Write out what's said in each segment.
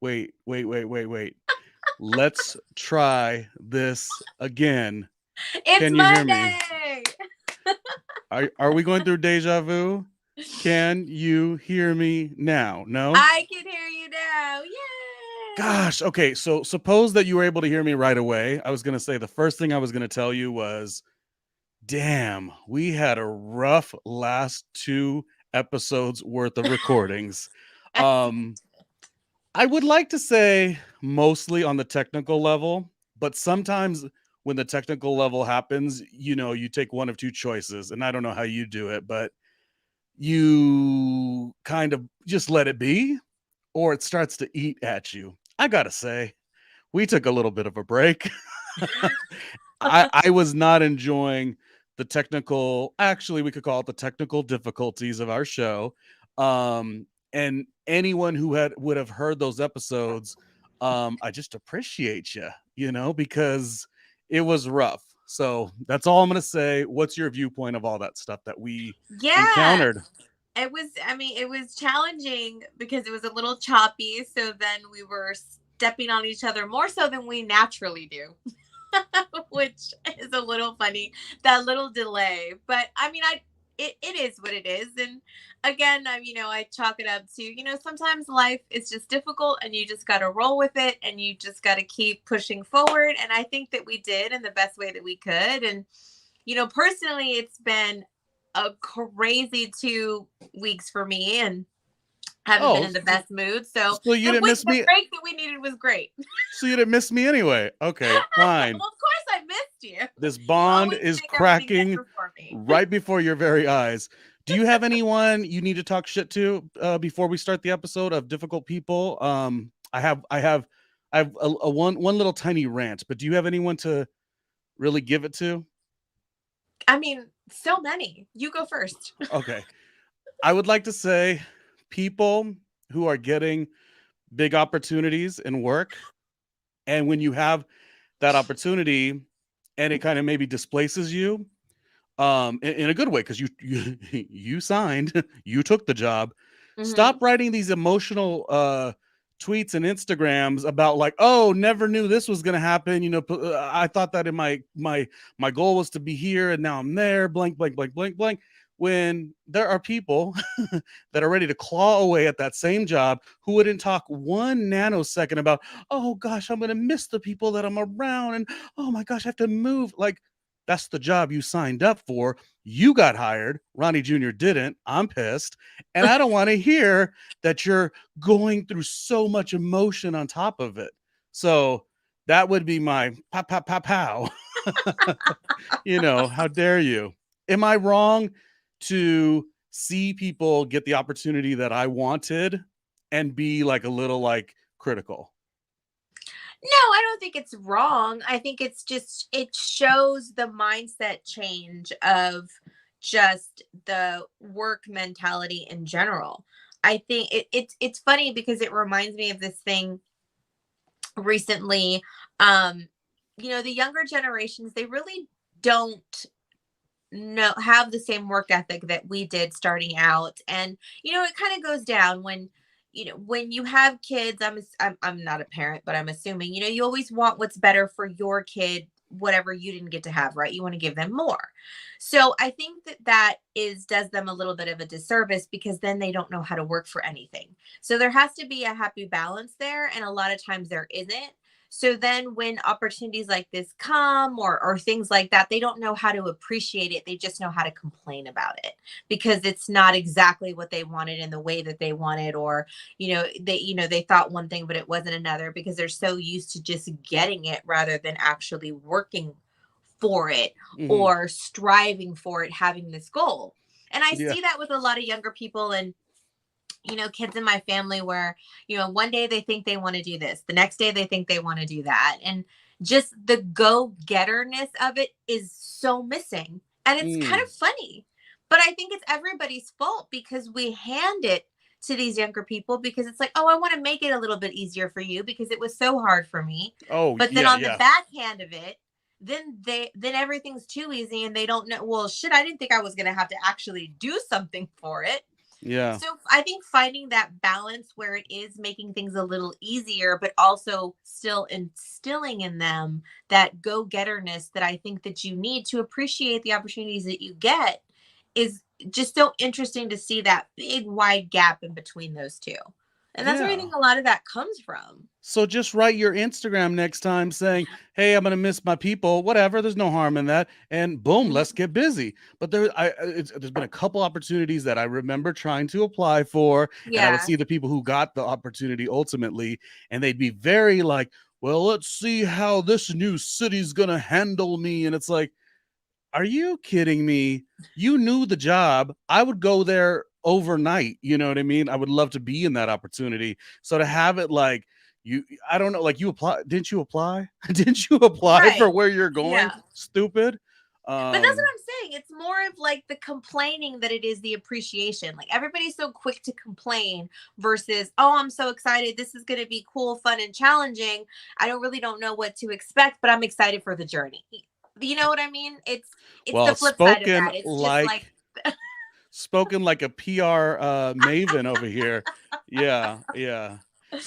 Wait. Let's try this again. It's Can you hear me? Monday. Are we going through deja vu? Can you hear me now? No? I can hear you now. Yay! Gosh, okay. So suppose that you were able to hear me right away. I was going to say the first thing I was going to tell you was, damn, we had a rough last two episodes worth of recordings. Um I would like to say mostly on the technical level, but sometimes when the technical level happens, you take one of two choices. And I don't know how you do it, but you kind of just let it be, or it starts to eat at you. I gotta say, we took a little bit of a break. I was not enjoying the technical, actually, we could call it the technical difficulties of our show. And anyone who would have heard those episodes, I just appreciate you, because it was rough. So that's all I'm gonna say. What's your viewpoint of all that stuff that we Yeah. encountered? It was challenging because it was a little choppy. So then we were stepping on each other more so than we naturally do. Which is a little funny, that little delay. But I mean, it is what it is. And again, I chalk it up to, sometimes life is just difficult and you just got to roll with it and you just got to keep pushing forward. And I think that we did in the best way that we could. And, personally, it's been a crazy 2 weeks for me and haven't been Oh, in the best mood. So so you the didn't week, miss the me. break that we needed was great. So you didn't miss me anyway. Okay, fine. Well, of course I missed you. This You bond always is make everything cracking better for me. right before your very eyes. Do you have anyone you need to talk shit to before we start the episode of difficult people? I have a one little tiny rant, but do you have anyone to really give it to? I mean, so many. You go first. Okay, I would like to say people who are getting big opportunities in work, and when you have that opportunity and it kind of maybe displaces you, in a good way, because you signed, you took the job. Stop Hmm. writing these emotional tweets and Instagrams about like, oh, never knew this was gonna happen. I thought that in my goal was to be here, and now I'm there. Blank, blank, blank, blank, blank. When there are people that are ready to claw away at that same job who wouldn't talk 1 nanosecond about, oh gosh, I'm gonna miss the people that I'm around, and oh my gosh, I have to move. Like, that's the job you signed up for. You got hired. Ronnie Jr. didn't. I'm pissed. And I don't want to hear that you're going through so much emotion on top of it. So that would be my pow, pow, pow, pow. How dare you? Am I wrong to see people get the opportunity that I wanted and be like a little like critical? No, I don't think it's wrong. I think it's just, it shows the mindset change of just the work mentality in general. I think it's funny because it reminds me of this thing recently. Um, the younger generations, they really don't have the same work ethic that we did starting out. And it kind of goes down when when you have kids. I'm not a parent, but I'm assuming you always want what's better for your kid, whatever you didn't get to have, right? You want to give them more. So I think that is does them a little bit of a disservice because then they don't know how to work for anything. So there has to be a happy balance there, and a lot of times there isn't. So then when opportunities like this come, or things like that, they don't know how to appreciate it. They just know how to complain about it because it's not exactly what they wanted in the way that they wanted, or they thought one thing but it wasn't another, because they're so used to just getting it rather than actually working for it Mm-hmm. or striving for it, having this goal. And I Yeah. see that with a lot of younger people, and kids in my family where, one day they think they want to do this, the next day they think they want to do that. And just the go getterness of it is so missing. And it's kind Mm. of funny, but I think it's everybody's fault because we hand it to these younger people because it's like, oh, I want to make it a little bit easier for you because it was so hard for me. Oh, But then yeah, on the yeah. backhand of it, then everything's too easy and they don't know, well, shit, I didn't think I was going to have to actually do something for it. Yeah. So I think finding that balance where it is making things a little easier, but also still instilling in them that go-getterness that I think that you need to appreciate the opportunities that you get is just so interesting to see that big wide gap in between those two. And that's where I Yeah. think a lot of that comes from. So just write your Instagram next time saying, "Hey, I'm gonna miss my people." Whatever. There's no harm in that. And boom, let's Mhm. get busy. But there's been a couple opportunities that I remember trying to apply for, and I would Yeah. see the people who got the opportunity ultimately, and they'd be very like, "Well, let's see how this new city's gonna handle me," and it's like, are you kidding me? You knew the job. I would go there overnight. You know what I mean? I would love to be in that opportunity. So to have it like you, I don't know, like you apply, didn't you apply? Didn't you apply for Right. where you're going? Yeah. Stupid. But that's what Um, I'm saying. It's more of like the complaining that it is the appreciation. Like everybody's so quick to complain versus, oh, I'm so excited. This is going to be cool, fun, and challenging. I don't know what to expect, but I'm excited for the journey. You know what I mean? It's the well, flip side of that. It's just like, spoken like a PR maven over here. Yeah, yeah.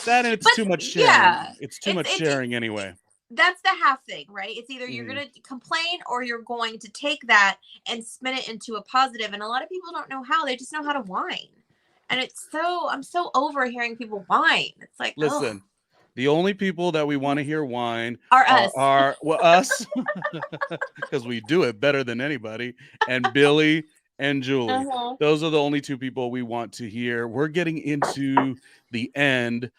That and it's but too much sharing. yeah, It's too it's much it's sharing anyway. that's the half thing, right? It's either you're Mhm. going to complain or you're going to take that and spin it into a positive. And a lot of people don't know how. They just know how to whine. And I'm so over hearing people whine. It's like, oh, Listen, the only people that we want to hear whine are us. are well, us, because we do it better than anybody, and Billy and Julie. Uh-huh. Those are the only two people we want to hear. We're getting into the end.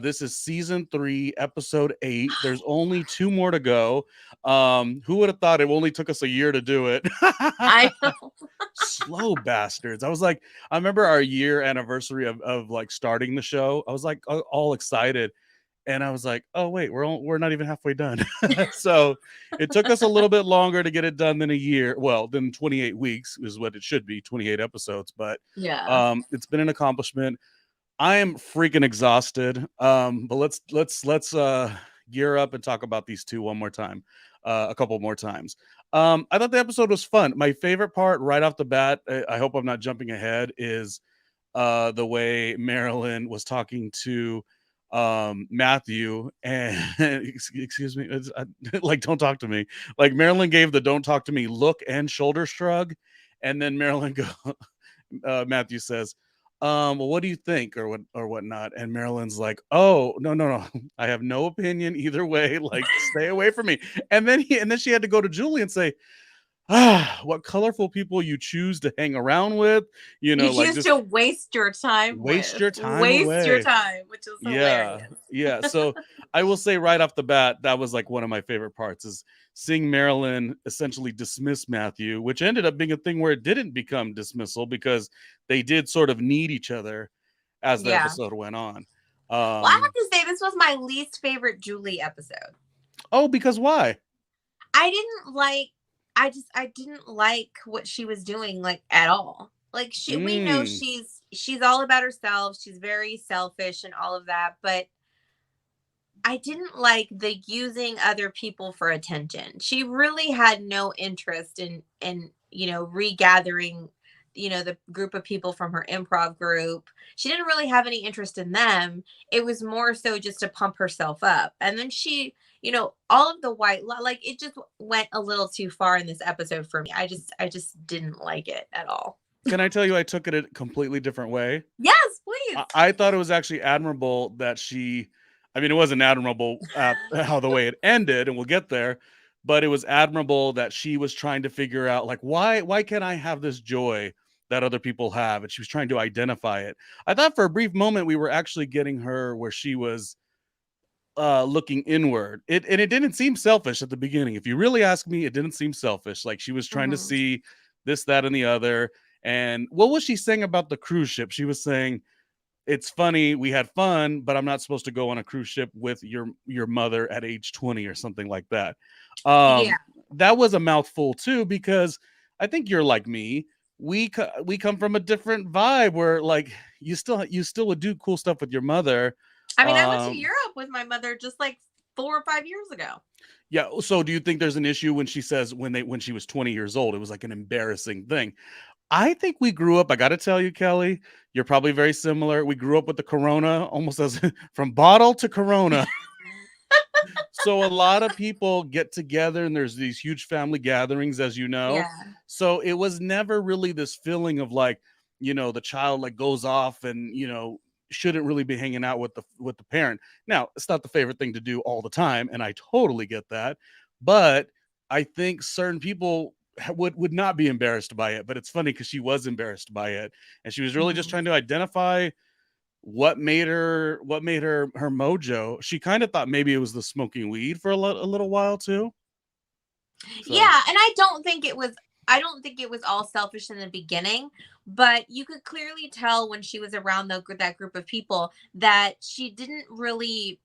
This is season 3, episode 8. There's only 2 more to go. Who would have thought it only took us a year to do it? I know. Slow bastards. I remember our year anniversary of like starting the show. I was like all excited, and I was like, oh wait, we're not even halfway done. So it took us a little bit longer to get it done than a year. Well, than 28 weeks is what it should be, 28 episodes. But Yeah. it's been an accomplishment. I am freaking exhausted. But let's gear up and talk about these two one more time, a couple more times. I thought the episode was fun. My favorite part right off the bat, I hope I'm not jumping ahead, is the way Marilyn was talking to Matthew and excuse me, like don't talk to me. Like Marilyn gave the don't talk to me look and shoulder shrug, and then Marilyn go Matthew says, well, what do you think or whatnot? And Marilyn's like, oh, no. I have no opinion either way. Like, stay away from me. And then she had to go to Julie and say, what colorful people you choose to hang around with, You like choose just to waste your time waste with. your time Waste your away. time, which is Yeah. hilarious. Yeah. So I will say right off the bat, that was like one of my favorite parts is seeing Marilyn essentially dismiss Matthew, which ended up being a thing where it didn't become dismissal because they did sort of need each other as the Yeah. episode went on. Well, I have Um, to say this was my least favorite Julie episode. oh, because why? I didn't like I didn't like what she was doing like at all. Like we know Mm, she's all about herself. She's very selfish and all of that, but I didn't like the using other people for attention. She really had no interest in regathering the group of people from her improv group. She didn't really have any interest in them. It was more so just to pump herself up. And then all of the like it just went a little too far in this episode for me. I just didn't like it at all. can I tell you, I took it a completely different way. Yes, please. I thought it was actually admirable that I mean, it wasn't admirable at how the way it ended, and we'll get there, but it was admirable that she was trying to figure out, like, why can't I have this joy that other people have? And she was trying to identify it. I thought for a brief moment we were actually getting her where she was looking inward. It didn't seem selfish at the beginning. If you really ask me, it didn't seem selfish. Like she was trying to Mhm. see this, that, and the other. And what was she saying about the cruise ship? She was saying, it's funny, we had fun, but I'm not supposed to go on a cruise ship with your mother at age 20 or something like that. Yeah. um that was a mouthful too, because I think you're like me. We come from a different vibe where like you still would do cool stuff with your mother. I mean, I went to um Europe with my mother just like 4 or 5 years ago. yeah, so do you think there's an issue when she says when she was 20 years old, it was like an embarrassing thing? I think we grew up, I got to tell you, Kelly, you're probably very similar. We grew up with the Corona almost as from bottle to Corona. So a lot of people get together and there's these huge family gatherings, as you know. Yeah. So it was never really this feeling of like, the child like goes off and, shouldn't really be hanging out with the parent. Now, it's not the favorite thing to do all the time, and I totally get that. But I think certain people would not be embarrassed by it. But it's funny because she was embarrassed by it, and she was really just Mhm. trying to identify what made her mojo. She kind of thought maybe it was the smoking weed for a little while too. So Yeah, and I don't think it was all selfish in the beginning, but you could clearly tell when she was around that group of people that she didn't really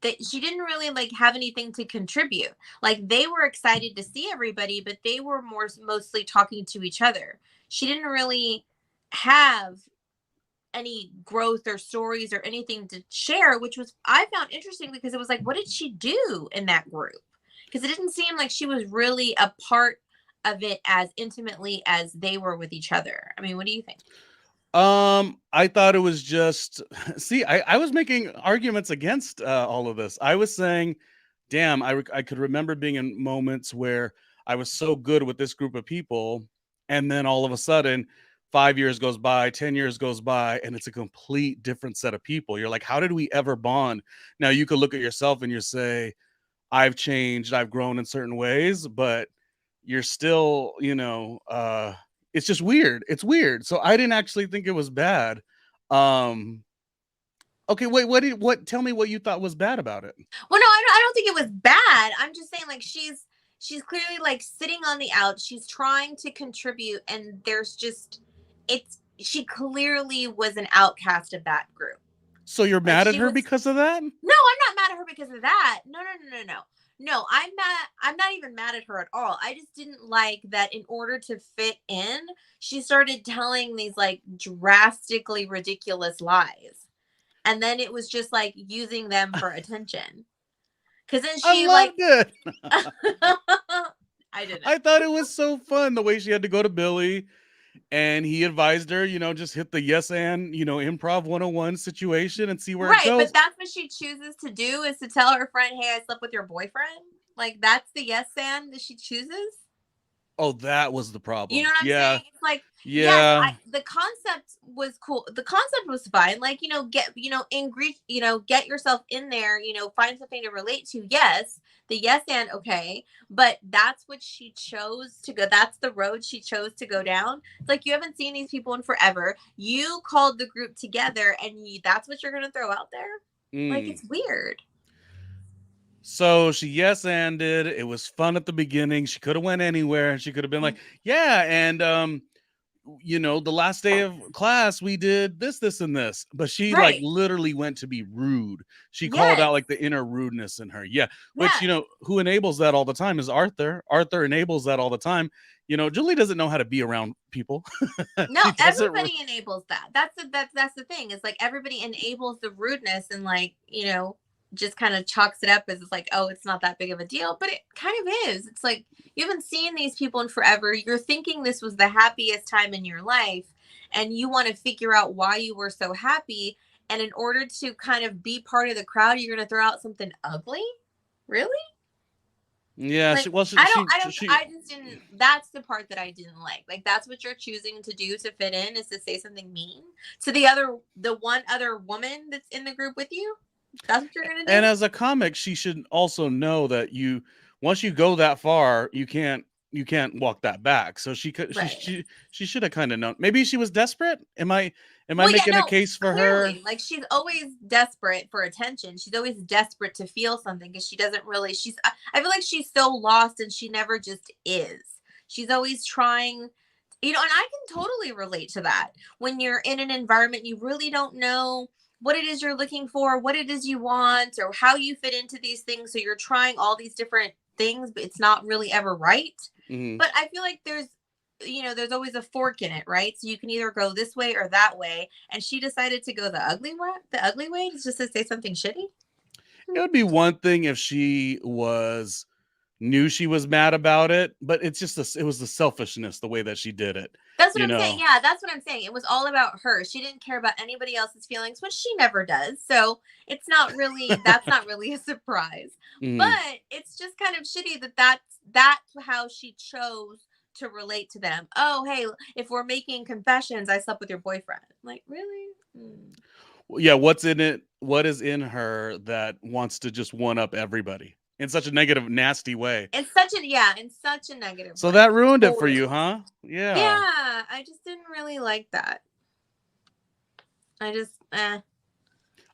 like have anything to contribute. Like they were excited to see everybody, but they were mostly talking to each other. She didn't really have any growth or stories or anything to share, which was I found interesting because it was like, what did she do in that group? Because it didn't seem like she was really a part of it as intimately as they were with each other. I mean, what do you think? I thought it was just see, I was making arguments against all of this. I was saying, damn, I could remember being in moments where I was so good with this group of people, and then all of a sudden 5 years goes by, 10 years goes by, and it's a complete different set of people. You're like, how did we ever bond? Now you could look at yourself and you say, I've changed, I've grown in certain ways, but you're still, it's just weird. It's weird. So I didn't actually think it was bad. Um, okay, wait, what tell me what you thought was bad about it. Well, no, I don't think it was bad. I'm just saying, like, she's clearly like sitting on the out. She's trying to contribute, and there's just it's she clearly was an outcast of that group. So you're Like mad at she her was because of that? No, I'm not mad at her because of that. No, no, no, no, no. No, I'm not even mad at her at all. I just didn't like that in order to fit in, she started telling these like drastically ridiculous lies. And then it was just like using them for attention. Cause then I she like loved it. I didn't. I thought it was so fun the way she had to go to Billy and he advised her, just hit the yes and, improv 101 situation and see where it Right, but goes. that's what she chooses to do is to tell her friend, "Hey, I slept with your boyfriend." Like that's the yes and that she chooses. Oh, that was the You know problem. what I'm Yeah. saying? It's like, yes, Yeah. the concept was cool. The concept was fine. Like, get yourself in there, find something to relate to. Yes, the yes and okay, but that's what she chose to go. That's the road she chose to go down. It's like you haven't seen these people in forever. You called the group together and that's what you're going to throw out there? Like Mm. it's weird. So she yes anded. It was fun at the beginning. She could have went anywhere and she could have been like, yeah, and the last day of class we did this, this, and this. But she like Right. literally went to be rude. She called Yes. out like the inner rudeness in her. Yeah. Which, Yes. who enables that all the time is Arthur. Arthur enables that all the time. Julie doesn't know how to be around people. No, She doesn't. everybody enables that. That's the thing. It's like everybody enables the rudeness and like, just kind of chalks it up as it's like, oh, it's not that big of a deal. But it kind of is. It's like you haven't seen these people in forever. You're thinking this was the happiest time in your life, and you want to figure out why you were so happy. And in order to kind of be part of the crowd, you're gonna throw out something ugly? Really? Yeah. Like She well I just didn't that's the part that I didn't like. Like that's what you're choosing to do to fit in is to say something mean to the one other woman that's in the group with you? That's what you're gonna and do? as a comic, she should also know that once you go that far, you can't walk that back. So she could she Right. she, she should have kind of known. Maybe she was desperate. Am I Well, yeah, making a no, case for her? clearly. Like she's always desperate for attention. She's always desperate to feel something because she doesn't really I feel like she's so lost and she never just is. She's always trying, and I can totally relate to that. When you're in an environment you really don't know what it is you're looking for, what it is you want, or how you fit into these things. So you're trying all these different things, but it's not really ever right. Mhm. But I feel like there's always a fork in it, right? So you can either go this way or that way. And she decided to go the ugly way, just to say something shitty. It Hmm. would be one thing if she knew she was mad about it, but it's just it was the selfishness the way that she did it. That's what you I'm saying. know. Yeah, that's what I'm saying. It was all about her. She didn't care about anybody else's feelings, which she never does. So it's not really, that's not really a surprise. Mhm. But it's just kind of shitty that that's how she chose to relate to them. Oh, hey, if we're making confessions, I slept with your boyfriend. Like, really? Mm. Yeah, what's in it? What is in her that wants to just one up everybody in such a negative, nasty way? In such a negative So way. that ruined it for Totally. you, huh? Yeah. Yeah, I just didn't really like that. I just, I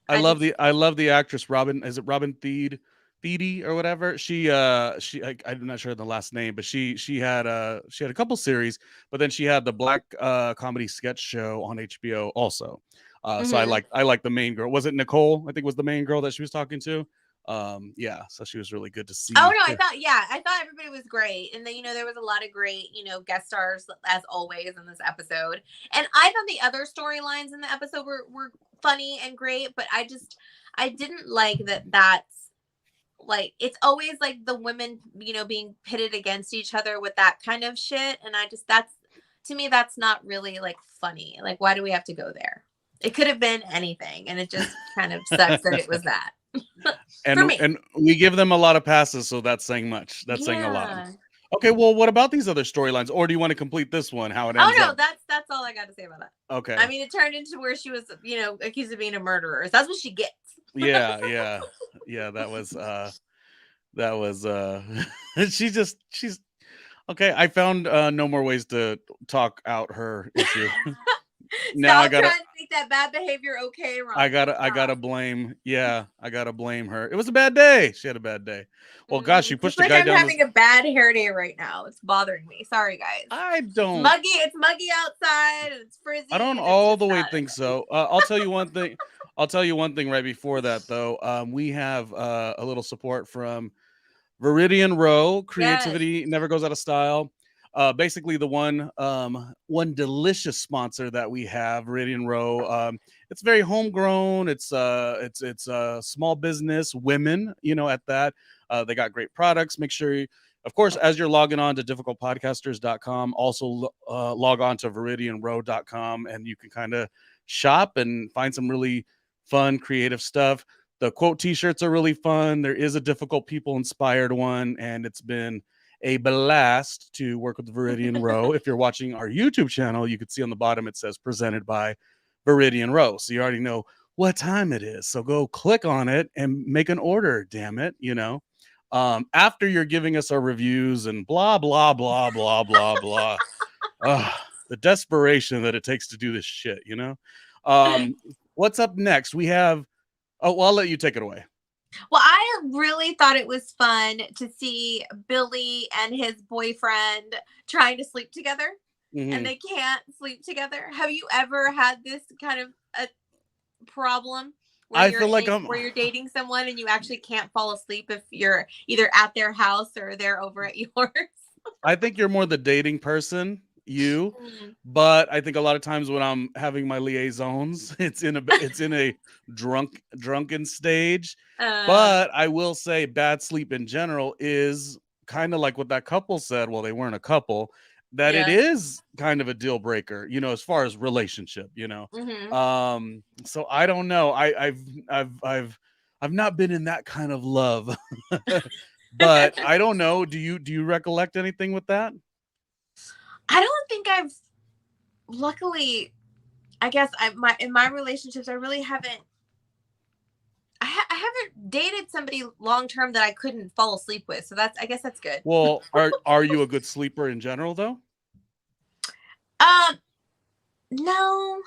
just, I love the actress Robin. Is it Robin Thede or whatever? I'm not sure the last name, but she had a couple series, but then she had the black comedy sketch show on HBO also. So mhm. I like the main girl. Was it Nicole? I think was the main girl that she was talking to. Yeah, so she was really good to Oh see. no, I thought everybody was great, and then there was a lot of great guest stars as always in this episode, and I thought the other storylines in the episode were funny and great, but I didn't like that. That's like it's always like the women being pitted against each other with that kind of shit, and that's to me that's not really like funny. Like why do we have to go there? It could have been anything, and it just kind of sucks that it was that for me. And we give them a lot of passes, so that's saying much. That's saying a lot. Yeah. Okay, well, what about these other storylines? Or do you want to complete this one? How it Oh ends no, up? that's all I got to say about that. I Okay. mean, it turned into where she was, accused of being a murderer. So that's what she gets. Yeah. Yeah, that was she's okay. I found no more ways to talk out her issue. Now Stop trying to make that bad behavior okay, Ronnie. I gotta blame, yeah, I gotta blame her. It was a bad day. She had a bad day. Well, gosh, she pushed Just the like guy I'm down this. having a bad hair day right now. It's bothering me. Sorry, guys. I don't It's muggy outside, and it's frizzy, I don't and it's all just the way not think okay. so. I'll tell you one thing. I'll tell you one thing right before that though. We have a little support from Viridian Row. Yes. Creativity never goes out of style. Basically the one delicious sponsor that we have, Viridian Row. It's very homegrown. It's small business women, at that. They got great products. Make sure of course, as you're logging on to difficultpodcasters.com, also log on to viridianrow.com and you can kind of shop and find some really fun, creative stuff. The quote t-shirts are really fun. There is a difficult people inspired one, and it's been a blast to work with Viridian Row. If you're watching our YouTube channel, you can see on the bottom it says presented by Viridian Row. So you already know what time it is. So go click on it and make an order, damn it, after you're giving us our reviews and blah, blah, blah, blah, blah, blah. The desperation that it takes to do this shit, What's up next? We have Oh, well, I'll let you take it away. Well, I really thought it was fun to see Billy and his boyfriend trying to sleep together, and they can't sleep together. Have you ever had this kind of a problem where I feel like where you're dating someone and you actually can't fall asleep if you're either at their house or they're over at yours? I think you're more the dating person, but I think a lot of times when I'm having my liaisons, it's in a drunken stage. But I will say bad sleep in general is kind of like what that couple said. Well, they weren't a couple, that it is kind of a deal breaker, as far as relationship, So I don't know. I've not been in that kind of love. But I don't know. Do you recollect anything with that? I don't think I've. Luckily, I guess in my relationships, I really haven't. I haven't dated somebody long term that I couldn't fall asleep with. So I guess that's good. Well, are you a good sleeper in general though? No.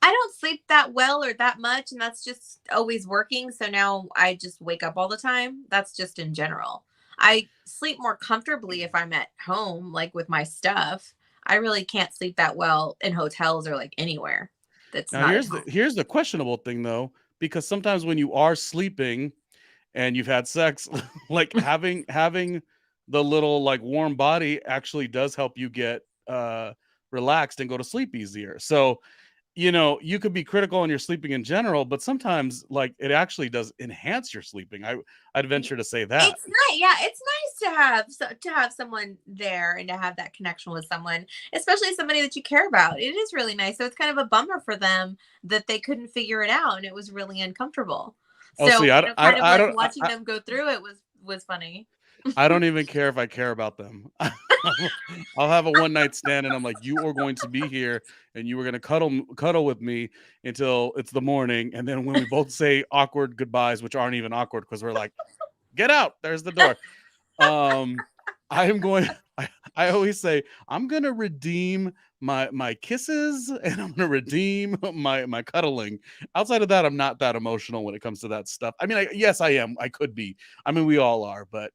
I don't sleep that well or that much, and that's just always working. So now I just wake up all the time. That's just in general. I sleep more comfortably if I'm at home, like with my stuff. I really can't sleep that well in hotels or like anywhere. That's Now not. here's the questionable thing though, because sometimes when you are sleeping and you've had sex, like having the little like warm body actually does help you get relaxed and go to sleep easier. So you know, you could be critical on your sleeping in general, but sometimes like it actually does enhance your sleeping. I'd venture to say that. It's nice. Yeah, it's nice to have to have someone there and to have that connection with someone, especially somebody that you care about. It is really nice. So it's kind of a bummer for them that they couldn't figure it out and it was really uncomfortable. Oh, see, So, kind of I like don't, watching them go through it was funny. I don't even care if I care about them. I'll have a one night stand, and I'm like, you are going to be here, and you are going to cuddle with me until it's the morning, and then when we both say awkward goodbyes, which aren't even awkward because we're like, get out, there's the door. I am going. I always say I'm going to redeem my kisses, and I'm going to redeem my cuddling. Outside of that, I'm not that emotional when it comes to that stuff. I mean, yes, I am. I could be. I mean, we all are, but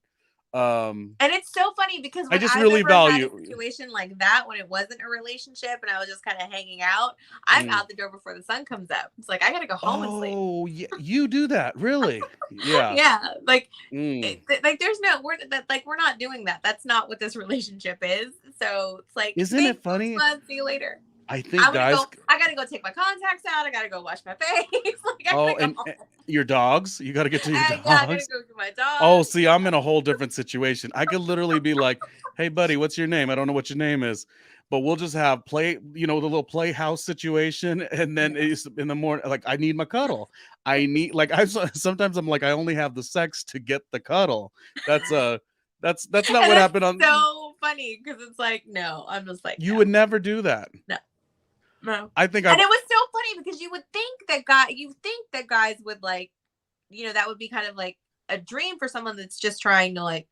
And it's so funny because I when just I've really ever had a value. situation like that, when it wasn't a relationship and I was just kind of hanging out, I'm Mm. out the door before the sun comes up. It's like I gotta go home and sleep. Oh, yeah, you do that, really? Yeah. Yeah, like Mm. like there's no we're not doing that. That's not what this relationship is. So it's like Isn't thanks, it funny? fun, see you later. I think guys. I gotta go take my contacts out. I gotta go wash my face. Like I Oh, gotta and go home. your dogs. You got to get to your Yeah, I gotta dogs. go get my Oh, dog. see, I'm in a whole different situation. I could literally be like, "Hey, buddy, what's your name? I don't know what your name is." But we'll just have play, you know, the little playhouse situation, and then it's in the morning. Like, I need my cuddle. I need, like, sometimes I'm like, I only have the sex to get the cuddle. That's that's not And what that's happened on. so funny because it's like, no, I'm just like, You no, would never do that. no, no. I think And I've. it was so funny because you think that guys would like, that would be kind of like a dream for someone that's just trying to like,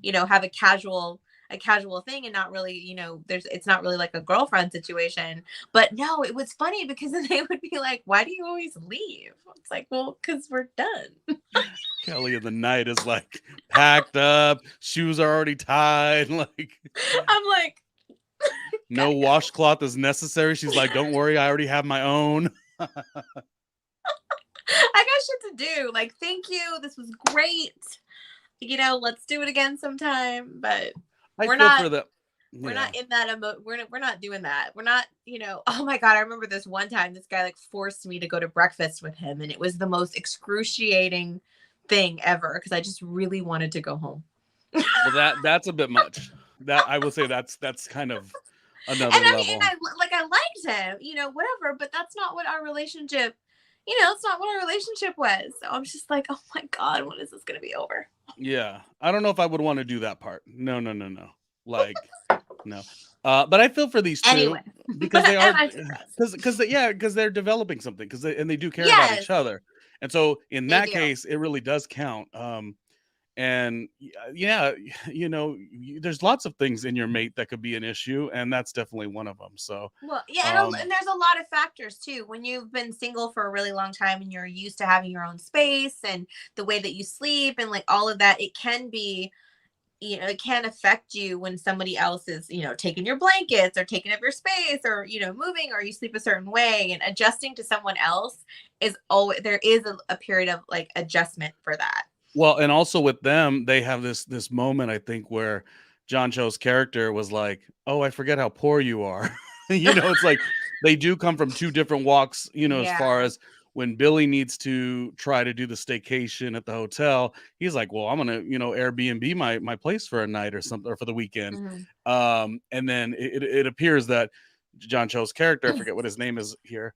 have a casual thing and not really, it's not really like a girlfriend situation. But no, it was funny because then they would be like, why do you always leave? It's like, well, because we're done. Kellie in the night is like packed up, shoes are already tied, like I'm like, no washcloth is necessary. She's like, don't worry, I already have my own. I got shit to do. Like, thank you. This was great. Let's do it again sometime. But I we're feel not for the. we're Yeah. not in that we're not doing that. We're not, oh my God, I remember this one time this guy like forced me to go to breakfast with him, and it was the most excruciating thing ever because I just really wanted to go home. Well, that's a bit much. That I will say that's kind of And another I mean, and level. I liked him, whatever, but that's not what our relationship, it's not what our relationship was. So I'm just like, oh my God, when is this gonna be over? Yeah. I don't know if I would want to do that part. No, no, no, no. Like, no. But I feel for these two Anyway, because they are I digress. because they're developing something because they do care about Yes, each other. And so in they that do. case, it really does count. And yeah, there's lots of things in your mate that could be an issue, and that's definitely one of them. So, Well, yeah, um, and there's a lot of factors too. When you've been single for a really long time and you're used to having your own space and the way that you sleep and like all of that, it can be, it can affect you when somebody else is, taking your blankets or taking up your space or, moving or you sleep a certain way, and adjusting to someone else is always, there is a period of like adjustment for that. well, and also with them, they have this moment I think where John Cho's character was like, "Oh, I forget how poor you are." It's like they do come from two different walks. As far Yeah. as when Billy needs to try to do the staycation at the hotel, he's like, "Well, I'm gonna Airbnb my place for a night or something or for the weekend." Mhm. And then it appears that John Cho's character, I forget what his name is here,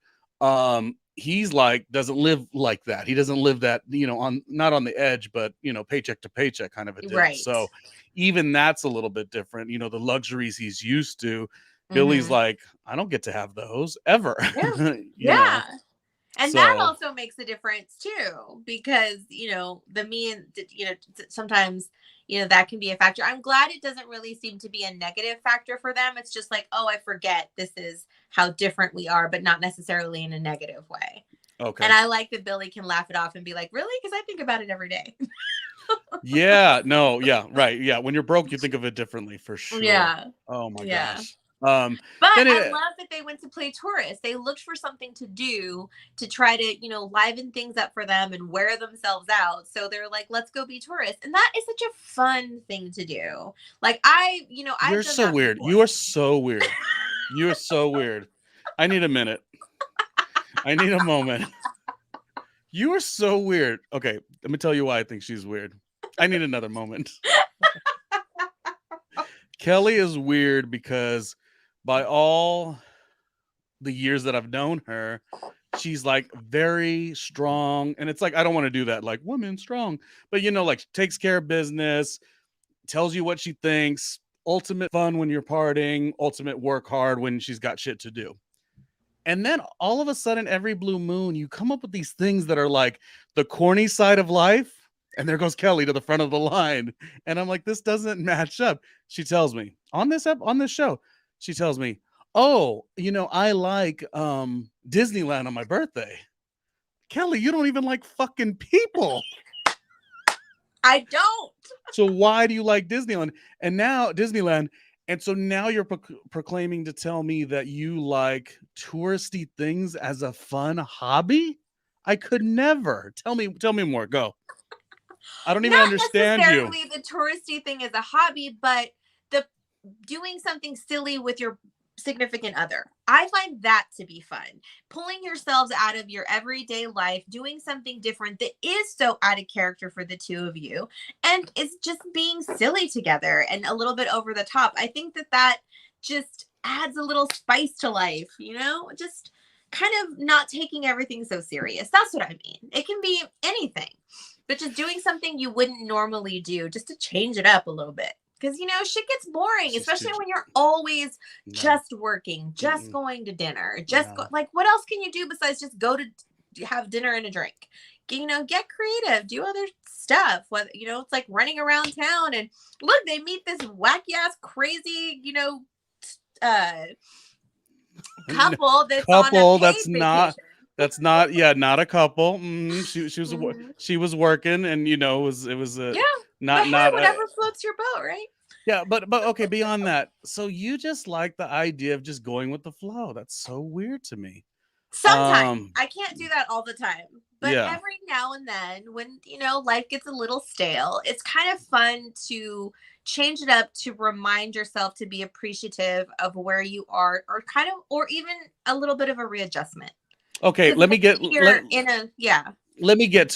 he's like doesn't live like that. He doesn't live that, on not on the edge, but paycheck to paycheck kind of a deal. Right. So even that's a little bit different. The luxuries he's used to. Billy's Hmm. like, I don't get to have those ever. Yeah. you know. Yeah. And that So also makes a difference too, because, the me and, sometimes, that can be a factor. I'm glad it doesn't really seem to be a negative factor for them. It's just like, oh, I forget this is how different we are, but not necessarily in a negative way. okay. And I like that Billy can laugh it off and be like, really? Because I think about it every day. Yeah, no, yeah, right. Yeah. When you're broke, you think of it differently for sure. Yeah. Oh my Yeah. gosh. But Then I it love that they went to play tourists. They looked for something to do to try to, liven things up for them and wear themselves out. So they're like, let's go be tourists. And that is such a fun thing to do. Like I've You're done so that weird. before. You are so weird. You are so weird. I need a minute. I need a moment. You are so weird. Okay, let me tell you why I think she's weird. I need another moment. Kellie is weird because by all the years that I've known her, she's like very strong. And it's like, I don't want to do that, like women strong, but like takes care of business, tells you what she thinks, ultimate fun when you're partying, ultimate work hard when she's got shit to do. And then all of a sudden, every blue moon, you come up with these things that are like the corny side of life. And there goes Kellie to the front of the line. And I'm like, this doesn't match up. She tells me on this show, she tells me, oh, I like Disneyland on my birthday. Kellie, you don't even like fucking people. I don't. So why do you like Disneyland? And now Disneyland. And so now you're proclaiming to tell me that you like touristy things as a fun hobby? I could never. Tell me more. Go. I don't even understand you. Not necessarily the touristy thing is a hobby, but the doing something silly with your significant other. I find that to be fun. Pulling yourselves out of your everyday life, doing something different that is so out of character for the two of you, and it's just being silly together and a little bit over the top. I think that just adds a little spice to life, just kind of not taking everything so serious. That's what I mean. It can be anything, but just doing something you wouldn't normally do just to change it up a little bit. Because, shit gets boring, especially when you're always just working, just going to dinner, like, what else can you do besides just go to have dinner and a drink? Get creative, do other stuff. It's like running around town and look, they meet this wacky ass, crazy, couple that's on a that's vacation. not a couple. She was working, and it was not whatever floats your boat, right? Yeah, but okay, beyond that, so you just like the idea of just going with the flow. That's so weird to me. Sometimes I can't do that all the time, but every now and then when life gets a little stale, it's kind of fun to change it up, to remind yourself to be appreciative of where you are, or even a little bit of a readjustment. Okay, let me get to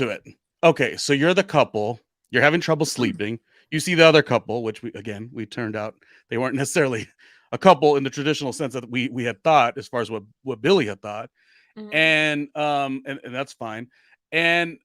it. Okay, so you're the couple, you're having trouble sleeping. You see the other couple, which we turned out they weren't necessarily a couple in the traditional sense that we had thought, as far as what Billy had thought. Mm-hmm. And that's fine. And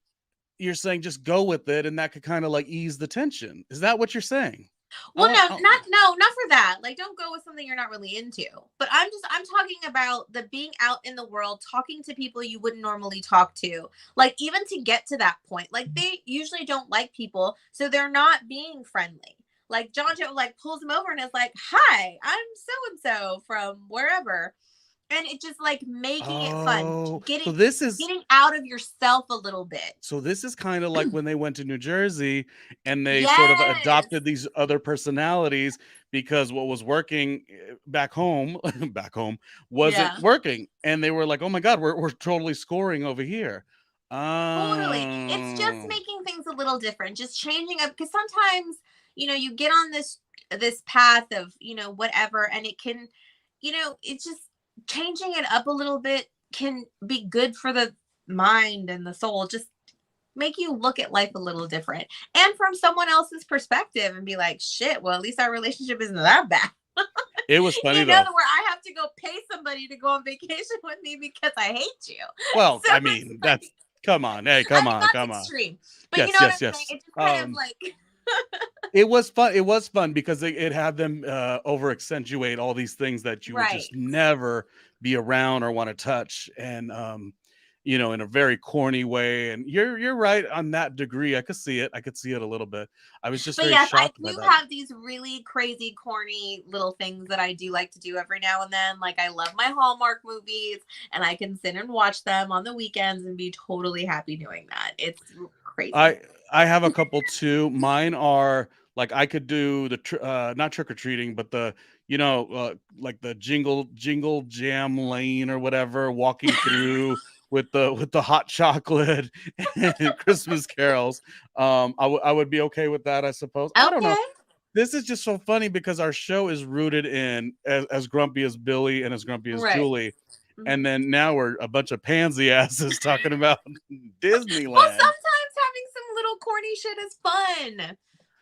you're saying just go with it, and that could kind of like ease the tension. Is that what you're saying? Well, not for that. Like, don't go with something you're not really into. But I'm talking about the being out in the world, talking to people you wouldn't normally talk to. Like, even to get to that point, like they usually don't like people, so they're not being friendly. Like John Joe like pulls him over and is like, "Hi, I'm so and so from wherever." And it just like making it fun, getting out of yourself a little bit. So this is kind of like when they went to New Jersey and they sort of adopted these other personalities, because what was working back home wasn't working, and they were like, "Oh my God, we're totally scoring over here." Totally, it's just making things a little different, just changing up, because sometimes you get on this path of whatever, and it can it's just changing it up a little bit can be good for the mind and the soul, just make you look at life a little different and from someone else's perspective and be like, shit, well, at least our relationship isn't that bad. It was funny though, where I have to go pay somebody to go on vacation with me because I hate you. Well, so I mean, that's come on. Hey, come on. Extreme. But yes, what I'm saying? It's just kind of like it was fun because it had them over accentuate all these things that you would just never be around or want to touch, and in a very corny way. And you're right on that degree. I could see it a little bit. I was just shocked I do have these really crazy corny little things that I do like to do every now and then. Like, I love my Hallmark movies, and I can sit and watch them on the weekends and be totally happy doing that. It's crazy. I have a couple too. Mine are like, I could do the not trick-or-treating, but the like the jingle jam lane or whatever, walking through with the hot chocolate and Christmas carols. I would be okay with that, I suppose. Okay. I don't know. This is just so funny because our show is rooted in as grumpy as Billy and as grumpy as Julie. Mhm. And then now we're a bunch of pansy asses talking about Well, Disneyland. sometimes having some little corny shit is fun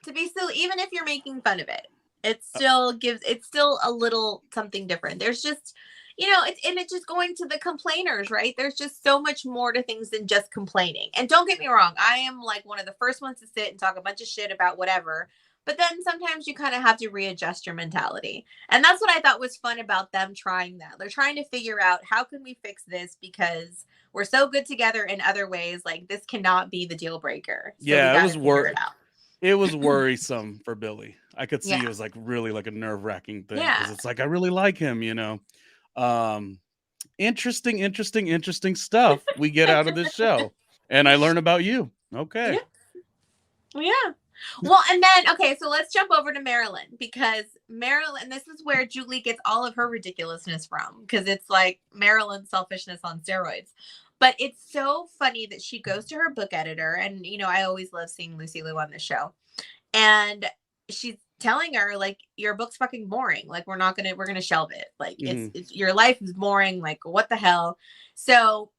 to be silly, even if you're making fun of it. It's still a little something different. There's just, it's just going to the complainers, right? There's just so much more to things than just complaining. And don't get me wrong, I am like one of the first ones to sit and talk a bunch of shit about whatever. But then sometimes you kind of have to readjust your mentality. And that's what I thought was fun about them trying that. They're trying to figure out how can we fix this because we're so good together in other ways. Like this cannot be the deal breaker. So we Yeah, got to figure it out. it was worrisome for Billy. I could see Yeah. it was like really like a nerve-wracking thing because Yeah. it's like I really like him, interesting stuff we get out of this show. And I learn about you. Okay. Yeah. Well, and then, okay, so let's jump over to Marilyn because Marilyn, this is where Julie gets all of her ridiculousness from because it's like Marilyn's selfishness on steroids. But it's so funny that she goes to her book editor, and, I always love seeing Lucy Liu on the show. And she's telling her, like, your book's fucking boring. Like, we're going to shelve it. Like, it's your life is boring. Like, what the hell? So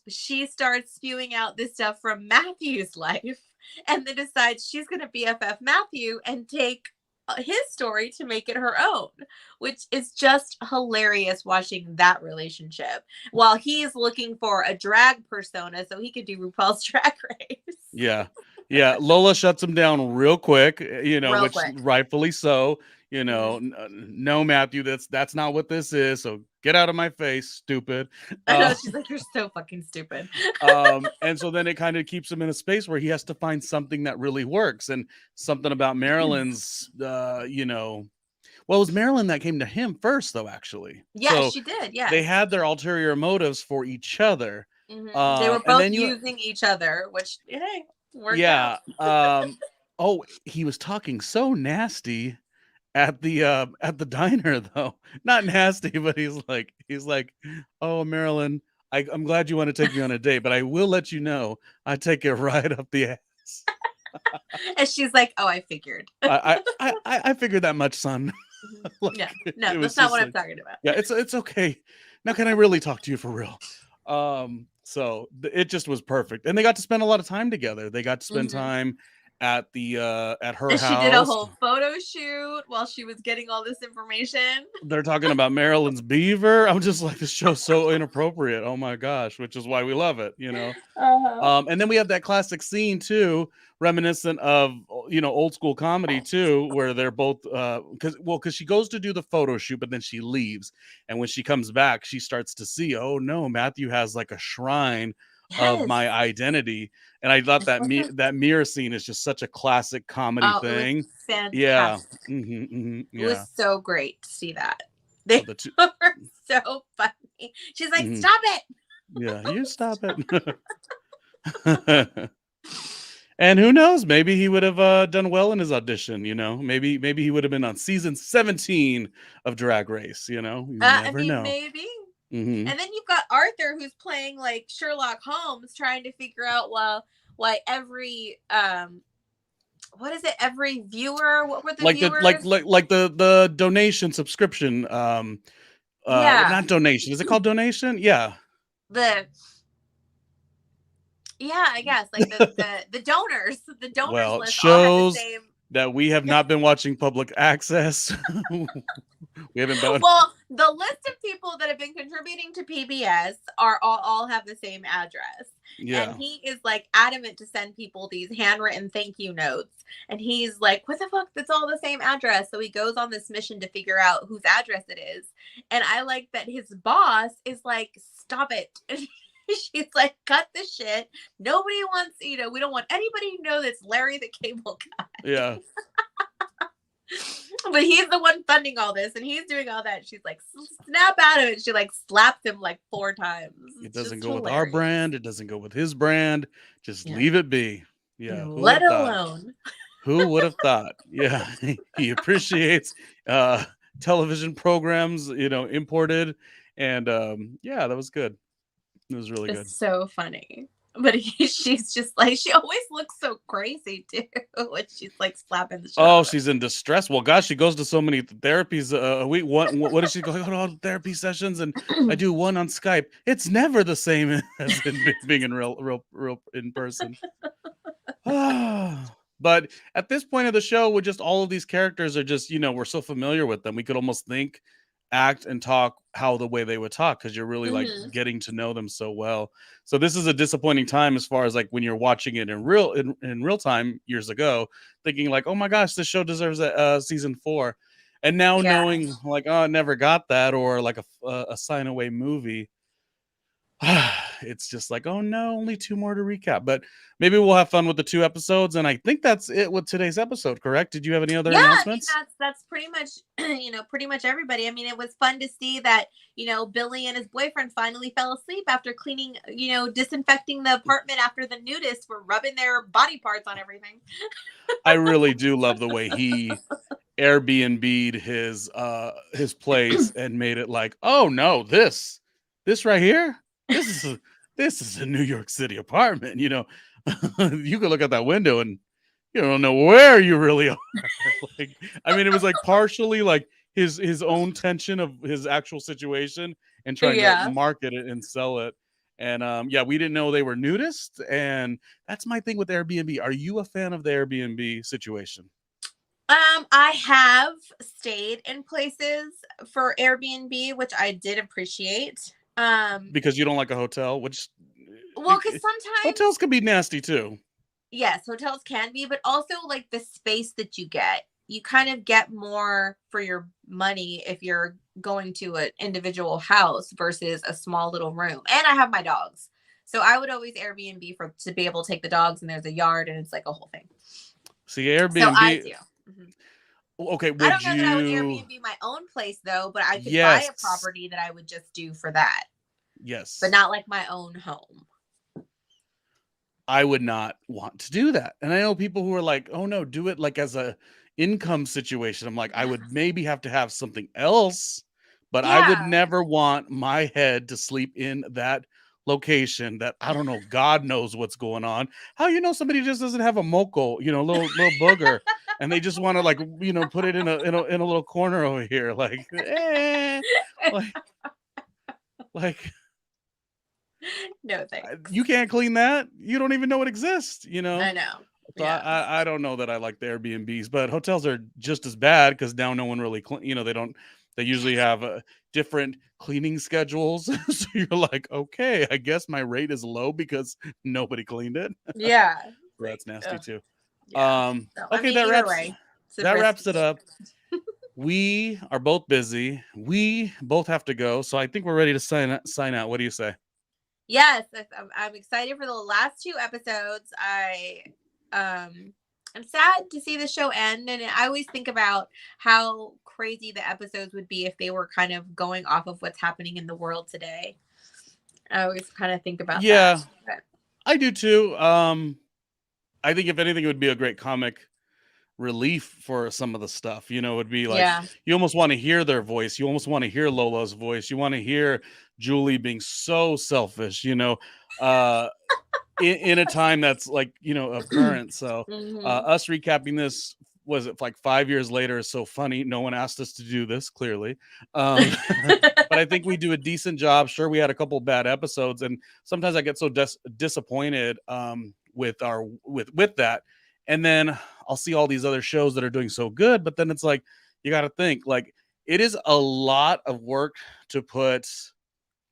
she starts spewing out this stuff from Matthew's life and then decides she's going to BFF Matthew and take his story to make it her own, which is just hilarious watching that relationship while he's looking for a drag persona so he could do RuPaul's Drag Race. Yeah. Lola shuts him down real quick, which quick. rightfully so. No, Matthew, that's not what this is. So get out of my face, stupid. I know, she's like, you're so fucking stupid. And so then it kind of keeps him in a space where he has to find something that really works, and something about Marilyn's, well, it was Marilyn that came to him first, though, actually. Yeah, so she did. Yeah, they had their ulterior motives for each other. They were both using each other, which worked out. Oh, he was talking so nasty at the diner, though. Not nasty, but he's like, oh, Marilyn, I'm glad you want to take me on a date, but I will let you know I take it right up the ass. And she's like, oh, I figured. I figured that much, son. No, that's not what I'm talking about. Yeah, it's okay. Now can I really talk to you for real? So it just was perfect, and they got to spend a lot of time together. They got to spend time at her house. She did a whole photo shoot while she was getting all this information. They're talking about Marilyn's beaver. I'm just like, this show's so inappropriate. Oh my gosh, which is why we love it, And then we have that classic scene too, reminiscent of old school comedy too, where they're both because she goes to do the photo shoot, but then she leaves, and when she comes back, she starts to see, oh no, Matthew has like a shrine of my identity. And I thought that that mirror scene is just such a classic comedy thing. It was fantastic. Yeah. It was so great to see that. They were so funny. She's like, stop it. Yeah, you stop it. And who knows? Maybe he would have done well in his audition. Maybe he would have been on season 17 of Drag Race. You never know. Maybe. And then you've got Arthur, who's playing like Sherlock Holmes, trying to figure out why every what is it? Every viewer, what were the viewers? Like the donation subscription. Not donation. Is it called donation? Yeah. I guess like the donors. The donors list shows all have the same. That we have not been watching public access. We haven't been. Well, the list of people that have been contributing to PBS are all have the same address. Yeah. And he is like adamant to send people these handwritten thank you notes. And he's like, what the fuck? That's all the same address. So he goes on this mission to figure out whose address it is. And I like that his boss is like, stop it. She's like, cut the shit. Nobody wants, we don't want anybody to know that's Larry the Cable Guy. Yeah. But he's the one funding all this, and he's doing all that. She's like, snap out of it. She like slapped him like 4 times. It doesn't go with our brand. It doesn't go with his brand. Just leave it be. Yeah. Let alone. Who would have thought? Yeah. He appreciates television programs, imported. And that was good. It was really good. So funny. But she's just like, she always looks so crazy too when she's like slapping the shit out Oh, of she's in distress. Well, gosh, she goes to so many therapies a week. What does she go to all the therapy sessions? And I her. do one on Skype. It's never the same as in being in real in person. But at this point of the show, with just all of these characters are just, we're so familiar with them. We could almost think, act, and talk how the way they would talk because you're really like Hmm. getting to know them so well. So this is a disappointing time as far as like when you're watching it in real time years ago, thinking like, oh my gosh, this show deserves a season 4. And now Yeah. knowing like, oh, I never got that, or like a sign away movie, it's just like, oh no, only 2 more to recap. But maybe we'll have fun with the 2 episodes. And I think that's it with today's episode, correct? Did you have any other Yeah, I mean announcements? that's pretty much pretty much everybody. I mean, it was fun to see that, Billy and his boyfriend finally fell asleep after cleaning, disinfecting the apartment after the nudists were rubbing their body parts on everything. I really do love the way he Airbnb'd his place and made it like, oh no, this right here, this is a New York City apartment. You could look out that window and you don't know where you really are. Like, I mean, it was like partially like his own tension of his actual situation and trying to Yeah. market it and sell it. And yeah, we didn't know they were nudists, and that's my thing with Airbnb. Are you a fan of the Airbnb situation? I have stayed in places for Airbnb, which I did appreciate. Because you don't like a hotel, which Well, because hotels sometimes, can be nasty too. yes, hotels can be, but also like the space that you get, you kind of get more for your money if you're going to an individual house versus a small little room. And I have my dogs. So I would always Airbnb for to be able to take the dogs, and there's a yard and it's like a whole thing. See, So I Airbnb. do. Mhm. Okay, I would don't know that I would you? Airbnb my own place though, but I could buy a Yes, property that I would just do for that, but yes. not like my own home. I would not want to do that. And I know people who are like, "Oh no, do it like as a income situation." I'm like, I would maybe have to have something else, but I would Yeah. never want my head to sleep in that location that I don't know, God knows what's going on. How somebody just doesn't have a moco, little booger, and they just want to like, put it in a little corner over here, like, like, like No thanks. you can't clean that. You don't even know it exists. I know. So Yeah. I don't know that I like the Airbnbs, but hotels are just as bad because now no one really they don't they usually have different cleaning schedules. So you're like, okay, I guess my rate is low because nobody cleaned it. Yeah. It's So like, that's nasty ugh, too. yeah. So I Okay, mean, that either wraps way, it's a that risky wraps it up. situation. We are both busy. We both have to go, so I think we're ready to sign out. What do you say? Yes, I'm excited for the last 2 episodes. I'm sad to see the show end, and I always think about how crazy the episodes would be if they were kind of going off of what's happening in the world today. I always kind of think about that. Yeah, I do too. I think if anything, it would be a great comic relief for some of the stuff. It would be like Yeah. you almost want to hear their voice. You almost want to hear Lola's voice. You want to hear Julie being so selfish, uh, in a time that's like, of current. So Hmm. us recapping this, was it like 5 years later, is so funny. No one asked us to do this, clearly. But I think we do a decent job. Sure, we had a couple bad episodes, and sometimes I get so disappointed with that. And then I'll see all these other shows that are doing so good, but then it's like you got to think like it is a lot of work to put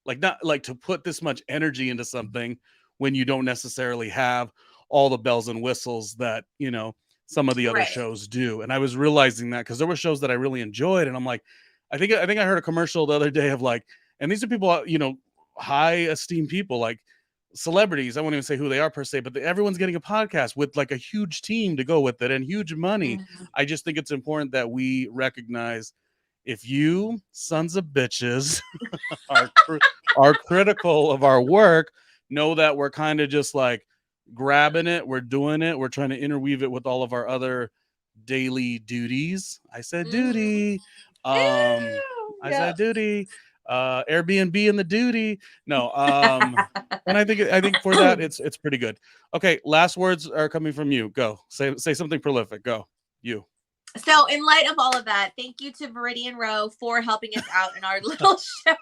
like not like to put this much energy into something when you don't necessarily have all the bells and whistles that some of the other Right. shows do. And I was realizing that because there were shows that I really enjoyed, and I'm like, I think I heard a commercial the other day of like, and these are people, high esteemed people, like celebrities. I won't even say who they are per se, but everyone's getting a podcast with like a huge team to go with it and huge money. Mhm. I just think it's important that we recognize, if you sons of bitches are critical of our work, know that we're kind of just like grabbing it, we're doing it, we're trying to interweave it with all of our other daily duties. I said Mhm. duty. Ew, I yeah. said duty. Airbnb and the duty. No, and I think for that it's pretty good. Okay, last words are coming from you. Go say something prolific. Go you. So, in light of all of that, thank you to Meridian Row for helping us out in our little show.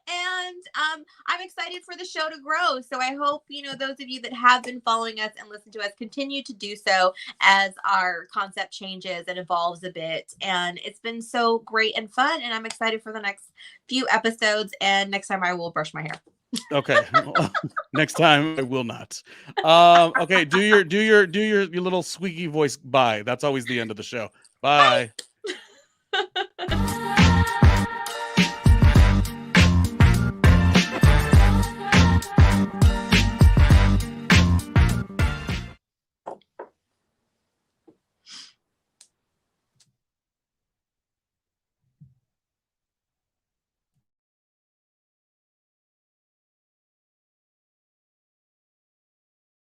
And I'm excited for the show to grow. So, I hope, those of you that have been following us and listen to us continue to do so as our concept changes and evolves a bit. And it's been so great and fun. And I'm excited for the next few episodes. And next time I will brush my hair. Okay. Next time I will not. Okay, do your little squeaky voice. Bye. That's always the end of the show. Bye.